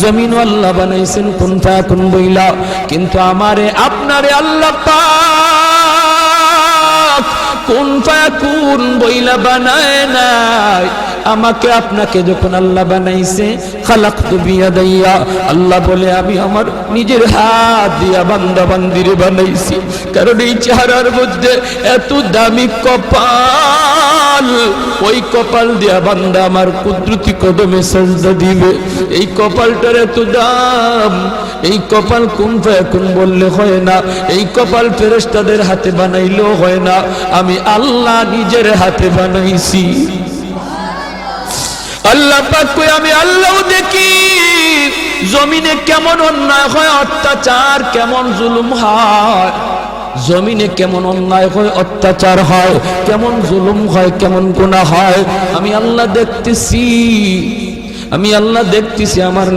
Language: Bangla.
জমিন আল্লাহ বানাইছেন কুন ফায়াকুন বইলা, কিন্তু আমারে আপনারে আল্লাহ পাক কুন ফায়াকুন বইলা বানায় নাই। আমাকে আপনাকে যখন আল্লাহ বানাইছে, খালাকতু বিয়াদাইয়া, আল্লাহ বলে আমি আমার নিজের হাত দিয়া বান্দা বান্দিরে বানাইছি। কারণ এই চেহারার মধ্যে এত দামি কপাল, ওই কপাল দিয়া বান্দা আমার কুদরতি কদমে সাজদা দিবে। এই কপালটার এত দাম, এই কপাল কুন ফায়াকুন বললে হয় না, এই কপাল ফেরেশতাদের হাতে বানাইলেও হয় না, আমি আল্লাহ নিজের হাতে বানাইছি। আল্লাহ পাক কই আমি আল্লাহও দেখি জমিনে কেমন অন্যায় হয়, অত্যাচার কেমন জুলুম হয়, জমিনে কেমন অন্যায় হয়, অত্যাচার হয়, কেমন জুলুম হয়, কেমন গুনাহ হয়, আমি আল্লাহ দেখতেছি, আমি আল্লাহ দেখতেছি। আমার